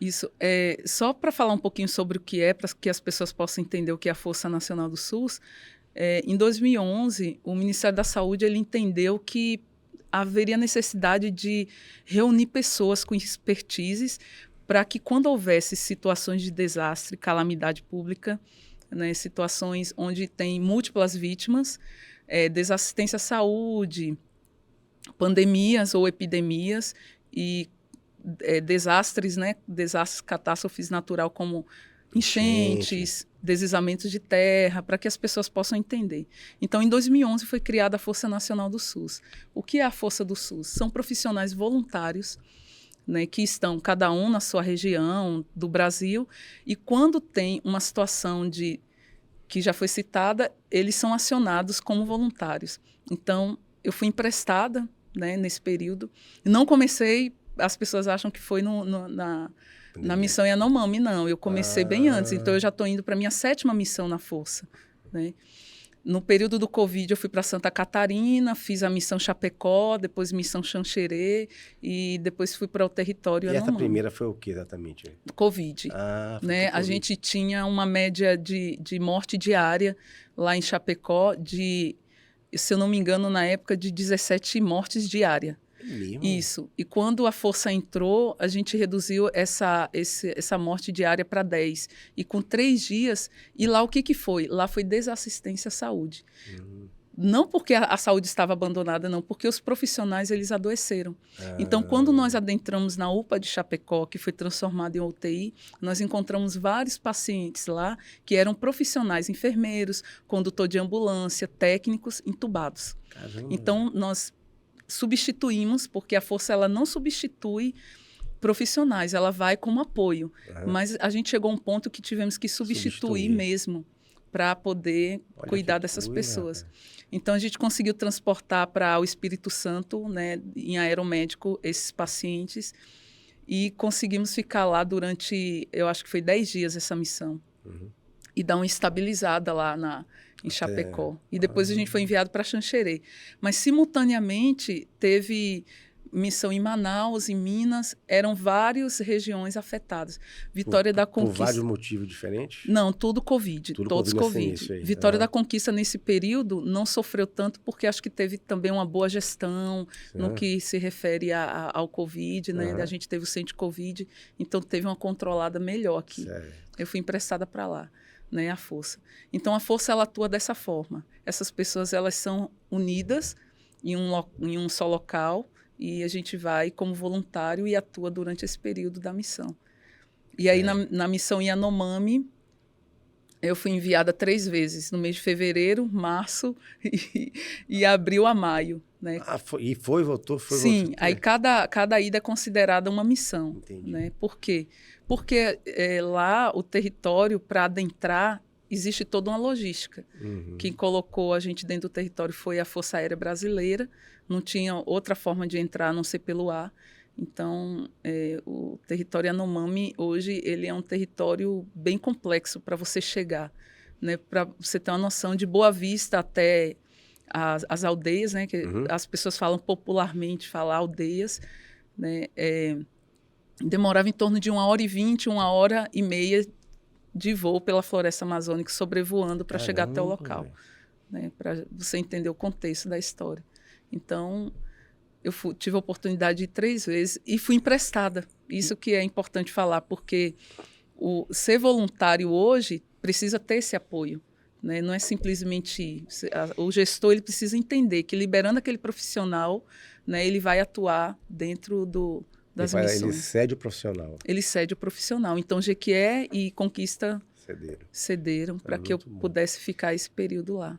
Isso. Só para falar um pouquinho sobre o que para que as pessoas possam entender o que é a Força Nacional do SUS, em 2011, o Ministério da Saúde ele entendeu que haveria necessidade de reunir pessoas com expertises para que, quando houvesse situações de desastre, calamidade pública, né, situações onde tem múltiplas vítimas, desassistência à saúde, pandemias ou epidemias e desastres, né, desastres, catástrofes naturais como enchentes, deslizamentos de terra, para que as pessoas possam entender. Então, em 2011, foi criada a Força Nacional do SUS. O que é a Força do SUS? São profissionais voluntários, né, que estão cada um na sua região do Brasil, e quando tem uma situação que já foi citada, eles são acionados como voluntários. Então, eu fui emprestada, né, nesse período. Não comecei, as pessoas acham que foi na missão Yanomami, não. Eu comecei bem antes, então eu já estou indo para a minha 7ª missão na Força, né? No período do Covid, eu fui para Santa Catarina, fiz a missão Chapecó, depois missão Xanxerê e depois fui para o território Yanomami. E essa primeira foi o que exatamente? Covid. Né? A gente tinha uma média de morte diária lá em Chapecó se eu não me engano, na época, de 17 mortes diárias. Mesmo? Isso. E quando a Força entrou, a gente reduziu essa morte diária para 10. E com 3 dias... E lá o que foi? Lá foi desassistência à saúde. Não porque a saúde estava abandonada, não. Porque os profissionais, eles adoeceram. Então, quando nós adentramos na UPA de Chapecó, que foi transformada em UTI, nós encontramos vários pacientes lá que eram profissionais, enfermeiros, condutor de ambulância, técnicos, entubados. Caramba. Então, nós substituímos, porque a Força ela não substitui profissionais, ela vai como apoio. Mas a gente chegou a um ponto que tivemos que substituir mesmo para poder cuidar dessas pessoas. Então, a gente conseguiu transportar para o Espírito Santo, né, em aeromédico, esses pacientes, e conseguimos ficar lá durante, eu acho que foi 10 dias essa missão, e dar uma estabilizada lá em Chapecó. E depois a gente foi enviado para Xanxerê. Mas, simultaneamente, teve missão em Manaus, em Minas, eram várias regiões afetadas. Vitória da Conquista... Por vários motivos diferentes? Não, tudo Covid, todos Covid. Vitória da Conquista, nesse período, não sofreu tanto, porque acho que teve também uma boa gestão no que se refere ao Covid, né? A gente teve o centro de Covid, então teve uma controlada melhor aqui. Eu fui emprestada para lá. Né, a Força. Então, a Força ela atua dessa forma. Essas pessoas elas são unidas em um só local e a gente vai como voluntário e atua durante esse período da missão. E aí, na missão Yanomami, eu fui enviada 3 vezes, no mês de fevereiro, março e abril a maio. Né? Voltou? Sim, aí cada ida é considerada uma missão. Entendi. Né? Por quê? Porque lá, o território, para adentrar, existe toda uma logística. Quem colocou a gente dentro do território foi a Força Aérea Brasileira, não tinha outra forma de entrar a não ser pelo ar. Então, o território Yanomami, hoje, ele é um território bem complexo para você chegar. Né? Para você ter uma noção, de Boa Vista até as aldeias, né? Que as pessoas falam popularmente, falar aldeias, né? Demorava em torno de 1h20, 1h30 de voo pela floresta amazônica, sobrevoando para chegar até o local. Né? Para você entender o contexto da história. Então, eu tive a oportunidade de ir 3 vezes e fui emprestada. Isso que é importante falar, porque ser voluntário hoje precisa ter esse apoio. Né? Não é simplesmente ir. O gestor ele precisa entender que, liberando aquele profissional, né, ele vai atuar dentro das missões. Ele cede o profissional. Ele cede o profissional. Então, Jequié e Conquista cederam para que eu pudesse ficar esse período lá.